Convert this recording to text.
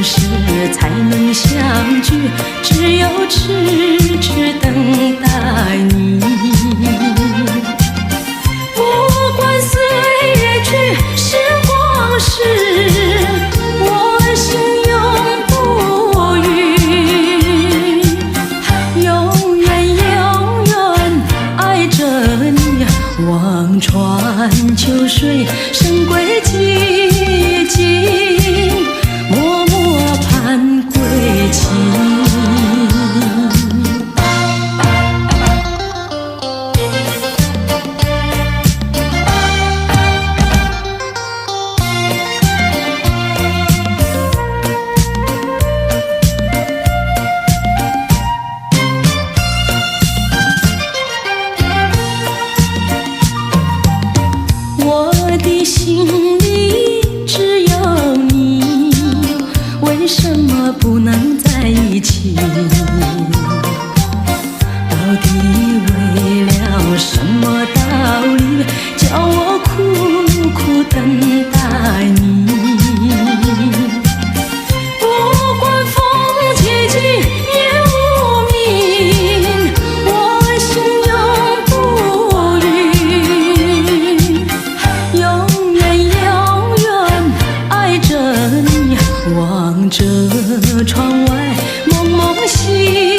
时才能相聚，只有痴痴等待你。不管岁月去，时光逝，我心永不渝，永远永远爱着你。望穿秋水，神归寂静，默默盼归期。我的心里只有你，为什么不能在一起？到底为了什么道理，叫我苦苦等待你？不管风凄凄夜无明，我心永不渝，永远永远爱着你。望着窗外蒙蒙细